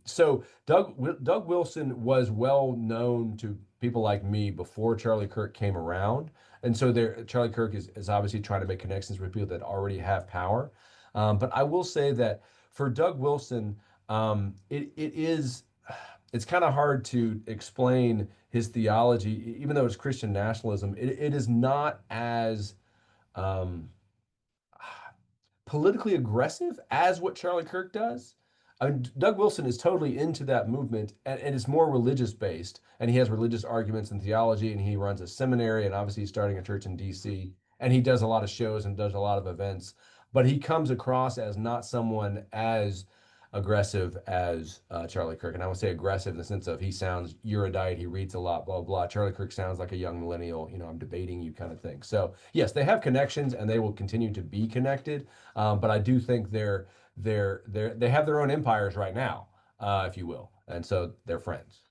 So Doug Wilson was well known to people like me before Charlie Kirk came around. And so Charlie Kirk is obviously trying to make connections with people that already have power. But I will say that for Doug Wilson, it's kind of hard to explain his theology, even though it's Christian nationalism. It is not as um, politically aggressive as what Charlie Kirk does. I mean, Doug Wilson is totally into that movement, and it's more religious based, and he has religious arguments and theology, and he runs a seminary, and obviously he's starting a church in DC, and he does a lot of shows and does a lot of events, but he comes across as not someone as aggressive as Charlie Kirk. And I would say aggressive in the sense of he sounds erudite, he reads a lot, blah, blah. Charlie Kirk sounds like a young millennial, I'm debating you kind of thing. So yes, they have connections, and they will continue to be connected. But I do think they have their own empires right now, if you will. And so they're friends.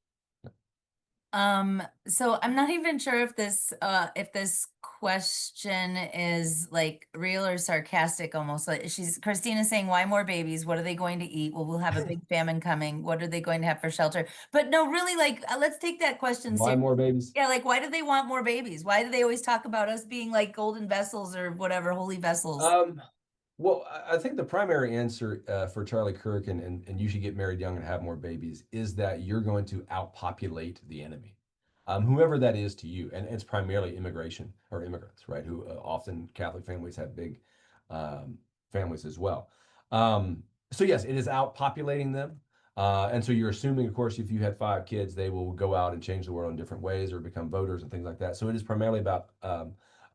So I'm not even sure if this question is like real or sarcastic almost. Like Christina's saying, why more babies? What are they going to eat? Well, we'll have a big famine coming. What are they going to have for shelter? But no, really, like, let's take that question Why more babies? Yeah, like, why do they want more babies? Why do they always talk about us being like golden vessels or whatever, holy vessels? Well, I think the primary answer for Charlie Kirk and you should get married young and have more babies is that you're going to outpopulate the enemy, whoever that is to you. And it's primarily immigration or immigrants, right? Who often Catholic families have big families as well. So yes, it is outpopulating them. And so you're assuming, of course, if you had 5 kids, they will go out and change the world in different ways or become voters and things like that. So it is primarily about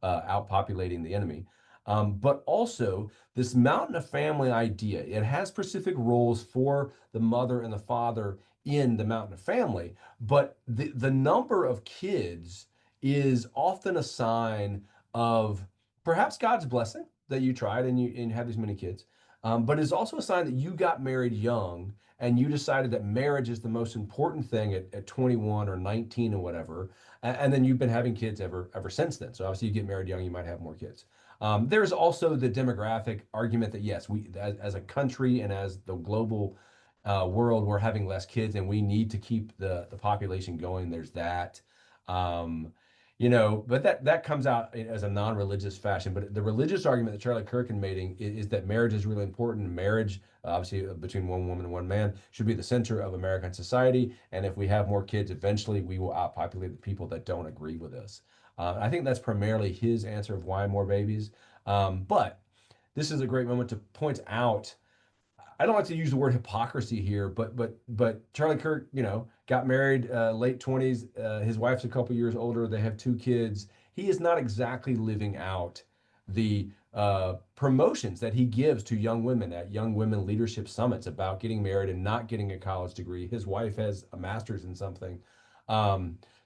outpopulating the enemy. But also this mountain of family idea, it has specific roles for the mother and the father in the mountain of family, but the number of kids is often a sign of perhaps God's blessing that you tried and you had these many kids. But it's also a sign that you got married young and you decided that marriage is the most important thing at 21 or 19 or whatever. And then you've been having kids ever since then. So obviously you get married young, you might have more kids. There's also the demographic argument that yes, we as a country and as the global world, we're having less kids and we need to keep the population going. There's that. But that comes out as a non-religious fashion. But the religious argument that Charlie Kirk is that marriage is really important. Marriage, obviously, between one woman and one man, should be the center of American society. And if we have more kids, eventually we will outpopulate the people that don't agree with us. I think that's primarily his answer of why more babies. But this is a great moment to point out. I don't like to use the word hypocrisy here, but Charlie Kirk, got married late 20s. His wife's a couple years older. They have 2 kids. He is not exactly living out the promotions that he gives to young women at young women leadership summits about getting married and not getting a college degree. His wife has a master's in something.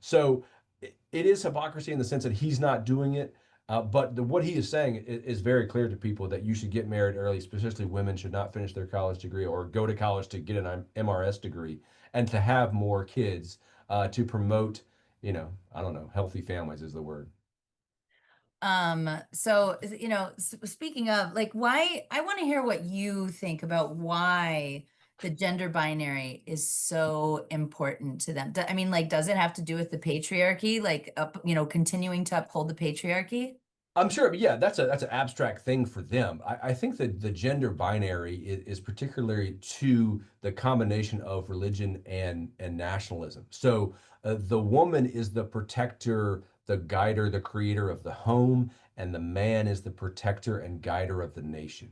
So it is hypocrisy in the sense that he's not doing it. But what he is saying is very clear to people that you should get married early, especially women should not finish their college degree or go to college to get an MRS degree and to have more kids to promote, I don't know, healthy families is the word. So, speaking of, like, why, I want to hear what you think about why the gender binary is so important to them. I mean, like, does it have to do with the patriarchy, like, continuing to uphold the patriarchy? I'm sure, but yeah, that's an abstract thing for them. I think that the gender binary is particularly to the combination of religion and nationalism. So the woman is the protector, the guider, the creator of the home, and the man is the protector and guider of the nation.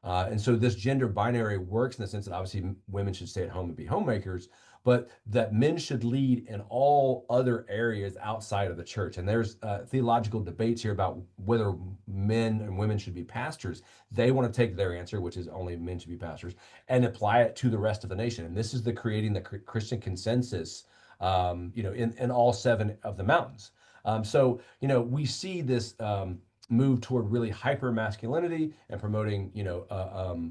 And so this gender binary works in the sense that obviously women should stay at home and be homemakers, but that men should lead in all other areas outside of the church. And there's theological debates here about whether men and women should be pastors. They want to take their answer, which is only men should be pastors, and apply it to the rest of the nation. And this is the creating the Christian consensus, in all seven of the mountains. We see this. Move toward really hyper masculinity and promoting,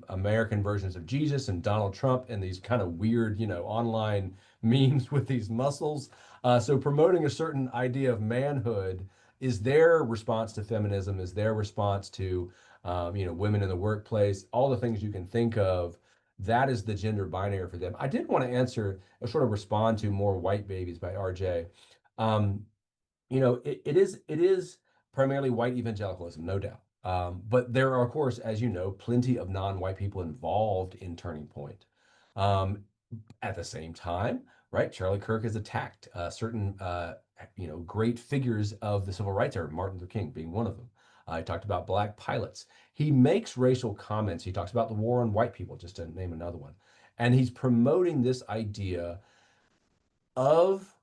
American versions of Jesus and Donald Trump and these kind of weird, online memes with these muscles. So promoting a certain idea of manhood is their response to feminism, is their response to, women in the workplace, all the things you can think of. That is the gender binary for them. I did want to answer or sort of respond to More White Babies by RJ. Um, it is primarily white evangelicalism, no doubt. But there are, of course, as you know, plenty of non-white people involved in Turning Point. Um, at the same time, right, Charlie Kirk has attacked certain, great figures of the civil rights era, Martin Luther King being one of them. He talked about black pilots. He makes racial comments. He talks about the war on white people, just to name another one. And he's promoting this idea of,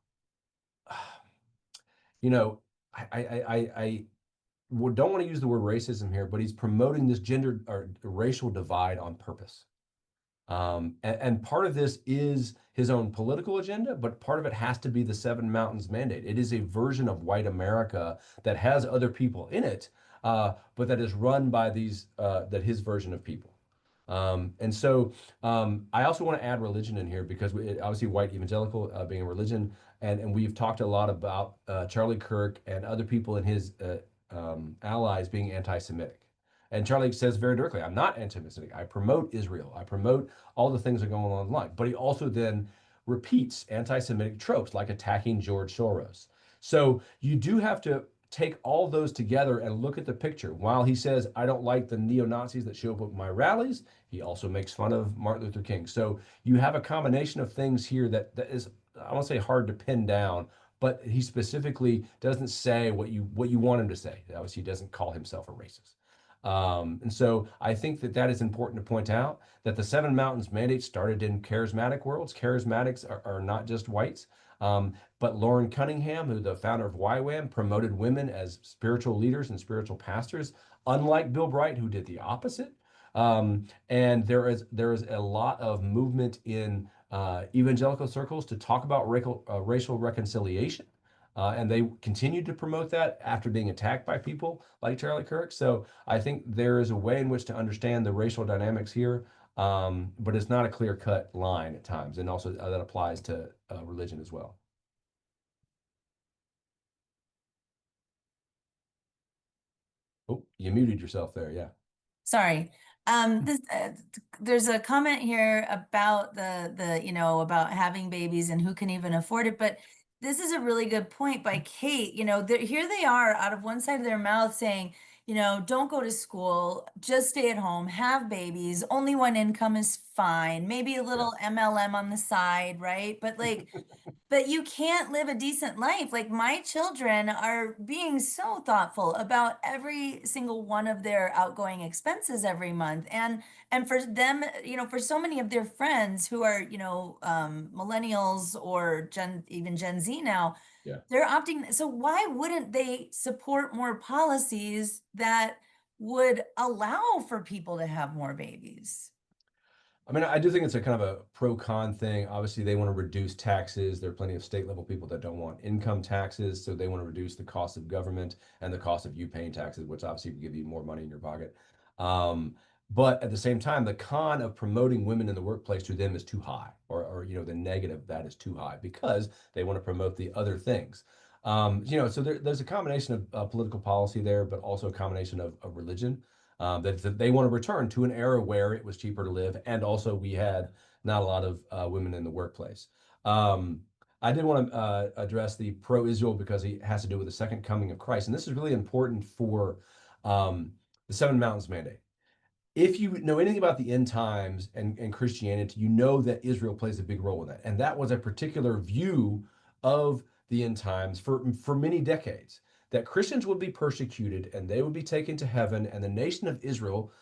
you know, I don't want to use the word racism here, but he's promoting this gender or racial divide on purpose. And part of this is his own political agenda, but part of it has to be the Seven Mountains Mandate. It is a version of white America that has other people in it, but that is run by his version of people. I also want to add religion in here because obviously white evangelical being a religion, and we've talked a lot about Charlie Kirk and other people in his allies being anti-Semitic. And Charlie says very directly, I'm not anti-Semitic. I promote Israel. I promote all the things that go on in life. But he also then repeats anti-Semitic tropes like attacking George Soros. So you do have to take all those together and look at the picture. While he says, I don't like the neo-Nazis that show up at my rallies, he also makes fun of Martin Luther King. So you have a combination of things here that is, I won't say hard to pin down, but he specifically doesn't say what you want him to say. Obviously, he doesn't call himself a racist. And so I think that is important to point out that the Seven Mountains Mandate started in charismatic worlds. Charismatics are not just whites. But Lauren Cunningham, who the founder of YWAM, promoted women as spiritual leaders and spiritual pastors, unlike Bill Bright, who did the opposite. And there is a lot of movement in evangelical circles to talk about racial reconciliation. And they continued to promote that after being attacked by people like Charlie Kirk. So I think there is a way in which to understand the racial dynamics here, but it's not a clear-cut line at times. And also that applies to religion as well. Oh, you muted yourself there. Yeah. Sorry. There's a comment here about about having babies and who can even afford it. But this is a really good point by Kate. Here they are out of one side of their mouth saying, don't go to school, just stay at home, have babies, only one income is fine, maybe a little MLM on the side, right? But but you can't live a decent life. Like, my children are being so thoughtful about every single one of their outgoing expenses every month. And for them, for so many of their friends who are, millennials or even Gen Z now, Yeah. they're opting. So why wouldn't they support more policies that would allow for people to have more babies? I mean, I do think it's a kind of a pro-con thing. Obviously, they want to reduce taxes. There are plenty of state level people that don't want income taxes, so they want to reduce the cost of government and the cost of you paying taxes, which obviously will give you more money in your pocket. Um, but at the same time, the con of promoting women in the workplace to them is too high, or the negative of that is too high because they want to promote the other things. So there's a combination of political policy there, but also a combination of religion that they want to return to an era where it was cheaper to live, and also we had not a lot of women in the workplace. Um, I did want to address the pro-Israel because he has to do with the second coming of Christ, and this is really important for the Seven Mountains Mandate. If you know anything about the end times and Christianity, you know that Israel plays a big role in that. And that was a particular view of the end times for many decades, that Christians would be persecuted and they would be taken to heaven. And the nation of Israel,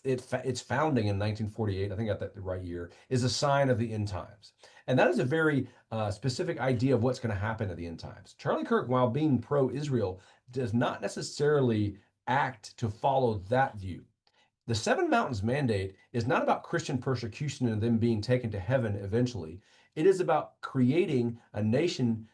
its founding in 1948, I think I got that the right year, is a sign of the end times. And that is a very specific idea of what's going to happen at the end times. Charlie Kirk, while being pro-Israel, does not necessarily act to follow that view. The Seven Mountains Mandate is not about Christian persecution and them being taken to heaven eventually. It is about creating a nation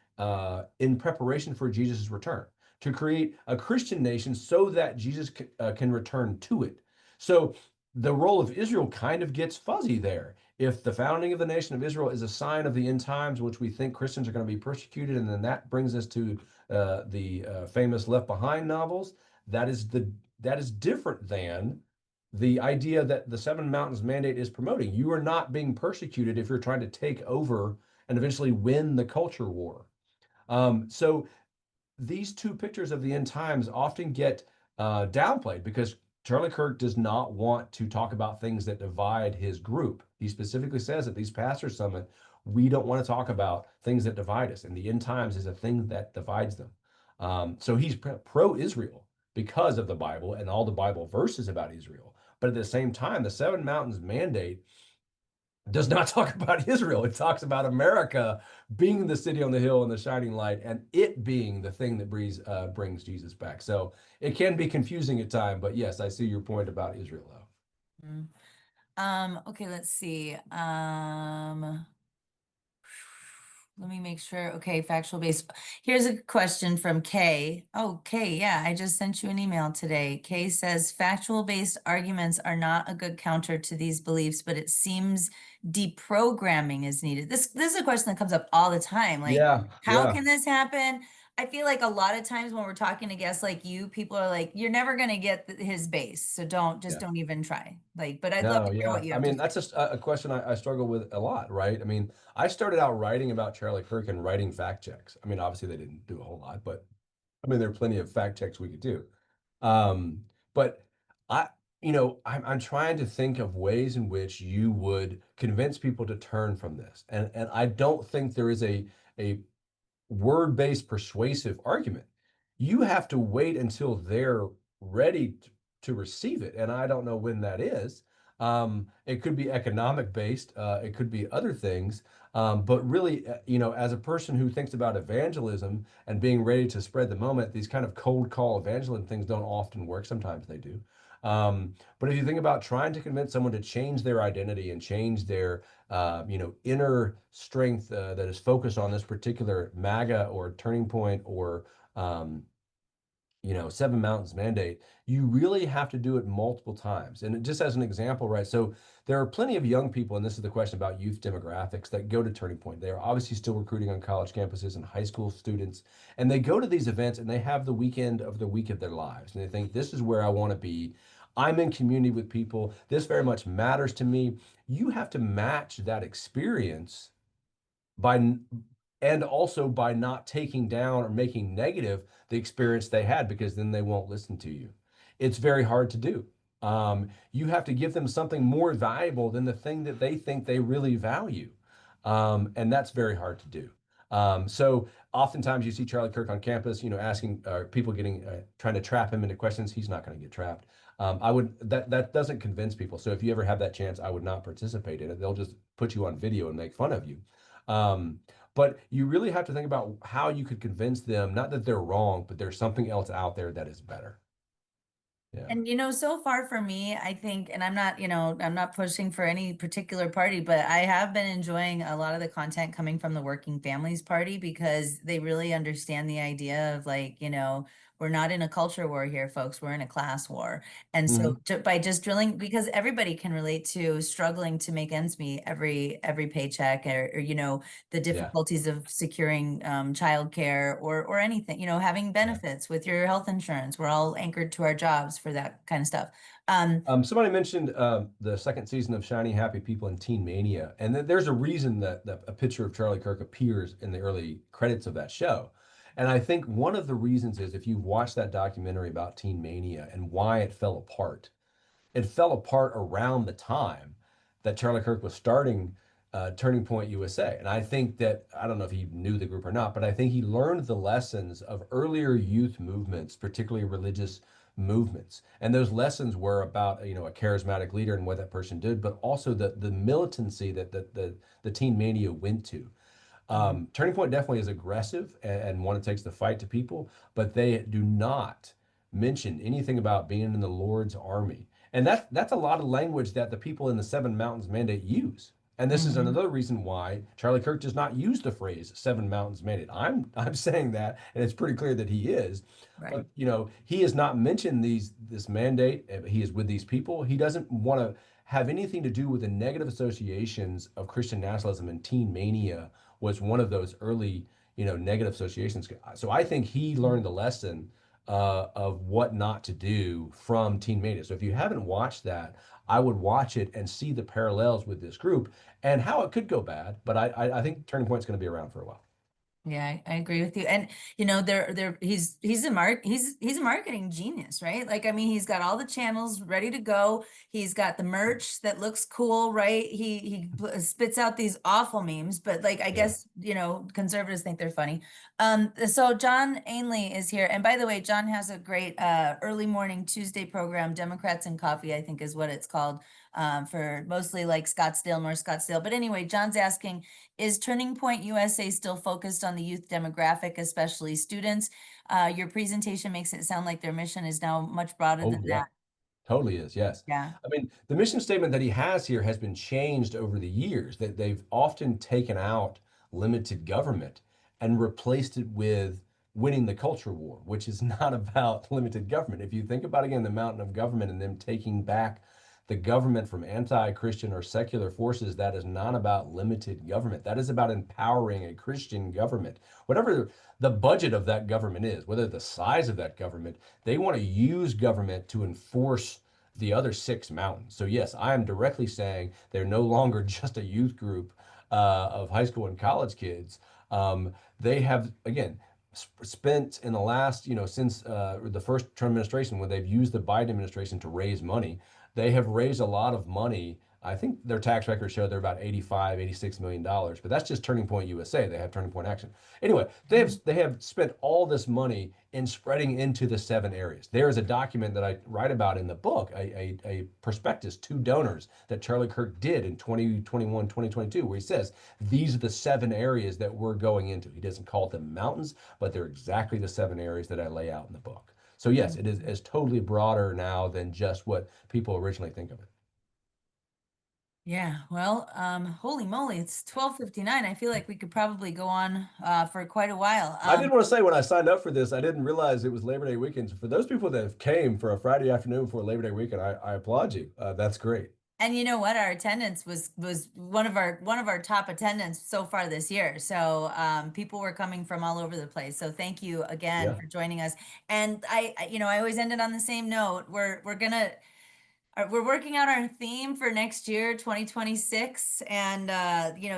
in preparation for Jesus' return, to create a Christian nation so that Jesus can return to it. So the role of Israel kind of gets fuzzy there. If the founding of the nation of Israel is a sign of the end times, which we think Christians are going to be persecuted, and then that brings us to the famous Left Behind novels, that is different than the idea that the Seven Mountains Mandate is promoting. You are not being persecuted if you're trying to take over and eventually win the culture war. So these two pictures of the end times often get downplayed because Charlie Kirk does not want to talk about things that divide his group. He specifically says at these pastor summit, we don't want to talk about things that divide us, and the end times is a thing that divides them. So he's pro-Israel because of the Bible and all the Bible verses about Israel. But at the same time, the Seven Mountains Mandate does not talk about Israel. It talks about America being the city on the hill and the shining light, and it being the thing that brings Jesus back. So it can be confusing at times, but yes, I see your point about Israel, though. Okay, let's see. Let me make sure. Okay, factual based. Here's a question from Kay. Oh, Kay, yeah, I just sent you an email today. Kay says factual based arguments are not a good counter to these beliefs, but it seems deprogramming is needed. This is a question that comes up all the time. Like, Yeah, how yeah, can this happen? I feel like a lot of times when we're talking to guests like you, people are like, "You're never gonna get his base, so yeah. don't even try." Like, but I'd love No, to hear yeah. what you I have to mean, say. that's just a question I struggle with a lot, right? I mean, I started out writing about Charlie Kirk and writing fact checks. I mean, obviously they didn't do a whole lot, but I mean, there are plenty of fact checks we could do. But I, I'm trying to think of ways in which you would convince people to turn from this. And I don't think there is a word-based persuasive argument. You have to wait until they're ready to receive it, and I don't know when that is. It could be economic based, it could be other things, but really, as a person who thinks about evangelism and being ready to spread the moment, these kind of cold call evangelism things don't often work. Sometimes they do. But if you think about trying to convince someone to change their identity and change their inner strength that is focused on this particular MAGA or turning point or, Seven Mountains Mandate, you really have to do it multiple times. And just as an example, right? So there are plenty of young people, and this is the question about youth demographics, that go to Turning Point. They are obviously still recruiting on college campuses and high school students. And they go to these events and they have the weekend of the week of their lives. And they think, this is where I want to be. I'm in community with people. This very much matters to me. You have to match that experience by and also by not taking down or making negative the experience they had, because then they won't listen to you. It's very hard to do. You have to give them something more valuable than the thing that they think they really value, and that's very hard to do. So oftentimes you see Charlie Kirk on campus, asking people getting trying to trap him into questions. He's not going to get trapped. I would that doesn't convince people. So if you ever have that chance, I would not participate in it. They'll just put you on video and make fun of you. Um, but you really have to think about how you could convince them, not that they're wrong, but there's something else out there that is better. Yeah. And so far for me, I think, and I'm not, I'm not pushing for any particular party, but I have been enjoying a lot of the content coming from the Working Families Party because they really understand the idea of like, we're not in a culture war here, folks. We're in a class war. And so Mhm. by just drilling, because everybody can relate to struggling to make ends meet every paycheck, or the Yeah. difficulties of securing childcare or anything, having Yeah. benefits with your health insurance. We're all anchored to our jobs for that kind of stuff. Somebody mentioned the second season of Shiny Happy People in Teen Mania, and there's a reason that a picture of Charlie Kirk appears in the early credits of that show. And I think one of the reasons is if you watch that documentary about Teen Mania and why it fell apart around the time that Charlie Kirk was starting Turning Point USA. And I think that, I don't know if he knew the group or not, but I think he learned the lessons of earlier youth movements, particularly religious movements. And those lessons were about, a charismatic leader and what that person did, but also the militancy that the Teen Mania went to. Turning Point definitely is aggressive and one that takes the fight to people, but they do not mention anything about being in the Lord's army. And that's a lot of language that the people in the Seven Mountains Mandate use. And this is Mhm. another reason why Charlie Kirk does not use the phrase Seven Mountains Mandate. I'm saying that, and it's pretty clear that he is. Right. But he has not mentioned this mandate. He is with these people. He doesn't want to have anything to do with the negative associations of Christian nationalism and teen mania was one of those early, negative associations. So I think he learned the lesson of what not to do from Teen Mania. So if you haven't watched that, I would watch it and see the parallels with this group and how it could go bad. But I think Turning Point's going to be around for a while. Yeah, I agree with you. And he's a marketing genius, right? Like, I mean, he's got all the channels ready to go. He's got the merch that looks cool, right? Spits out these awful memes, but like, I Yeah. guess, conservatives think they're funny. So John Ainley is here. And by the way, John has a great early morning Tuesday program, Democrats and Coffee, I think is what it's called, for mostly like Scottsdale, North Scottsdale. But anyway, John's asking, is Turning Point USA still focused on the youth demographic, especially students? Your presentation makes it sound like their mission is now much broader Oh than yeah. that. Totally is, yes. Yeah. I mean, the mission statement that he has here has been changed over the years. That they've often taken out limited government and replaced it with winning the culture war, which is not about limited government. If you think about again the mountain of government and them taking back the government from anti-Christian or secular forces, that is not about limited government. That is about empowering a Christian government. Whatever the budget of that government is, whether the size of that government, they want to use government to enforce the other six mountains. So yes, I am directly saying they're no longer just a youth group of high school and college kids. They have again spent in the last, since the first Trump administration, when they've used the Biden administration to raise money, they have raised a lot of money. I think their tax records show they're about 85, $86 million, but that's just Turning Point USA. They have Turning Point Action. Anyway, they have spent all this money in spreading into the seven areas. There is a document that I write about in the book, a prospectus to donors that Charlie Kirk did in 2021, 2022, where he says, these are the seven areas that we're going into. He doesn't call them mountains, but they're exactly the seven areas that I lay out in the book. So yes, it is totally broader now than just what people originally think of it. Yeah, well, holy moly, it's 12:59. I feel like we could probably go on for quite a while. I did want to say when I signed up for this, I didn't realize it was Labor Day weekend. So for those people that came for a Friday afternoon for Labor Day weekend, I applaud you. That's great. And you know what? Our attendance was one of our top attendance so far this year. So people were coming from all over the place. So thank you again Yeah. for joining us. And I always end it on the same note. We're working out our theme for next year, 2026. And,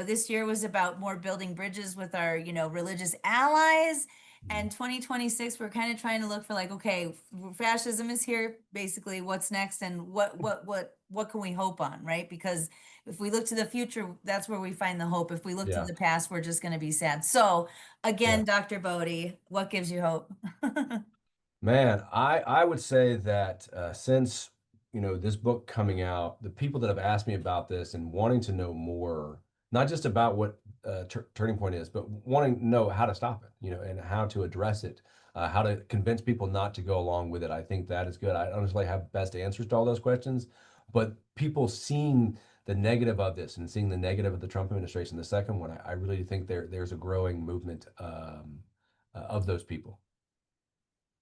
this year was about more building bridges with our, religious allies. Mhm. And 2026, we're kind of trying to look for like, okay, fascism is here, basically, what's next and what can we hope on, right? Because if we look to the future, that's where we find the hope. If we look to Yeah. the past, we're just going to be sad. So Yeah. again, Dr. Boedy, what gives you hope? Man, I would say that since this book coming out, the people that have asked me about this and wanting to know more, not just about what turning point is, but wanting to know how to stop it, and how to address it, how to convince people not to go along with it. I think that is good. I don't necessarily have best answers to all those questions, but people seeing the negative of this and seeing the negative of the Trump administration, the second one, I really think there's a growing movement of those people.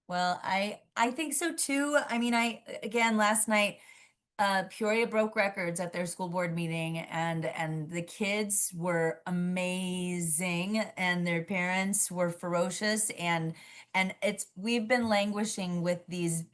Well, I think so too. I mean, again, last night, Peoria broke records at their school board meeting, and the kids were amazing, and their parents were ferocious, and we've been languishing with these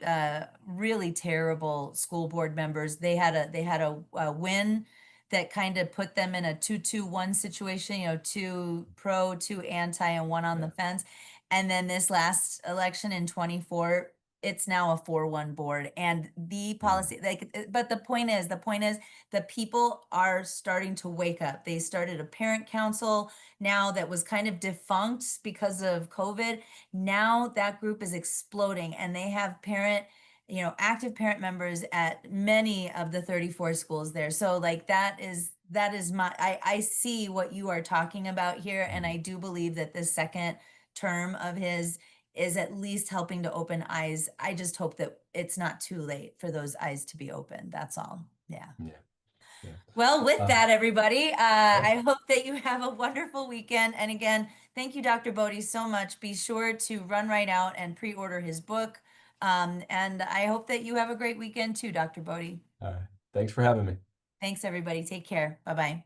really terrible school board members. They had a win that kind of put them in a 2-2-1 situation, 2 pro, 2 anti, and 1 on the fence. And then this last election in 24, it's now a 4-1 board, and the policy, but the point is the people are starting to wake up. They started a parent council now that was kind of defunct because of COVID. Now that group is exploding, and they have active parent members at many of the 34 schools there. So like that is I see what you are talking about here, and I do believe that this second term of his is at least helping to open eyes. I just hope that it's not too late for those eyes to be opened. That's all. Yeah. Yeah. Well, with that, everybody, I hope that you have a wonderful weekend. And again, thank you, Dr. Boedy, so much. Be sure to run right out and pre-order his book. And I hope that you have a great weekend too, Dr. Boedy. All right. Thanks for having me. Thanks, everybody. Take care. Bye-bye.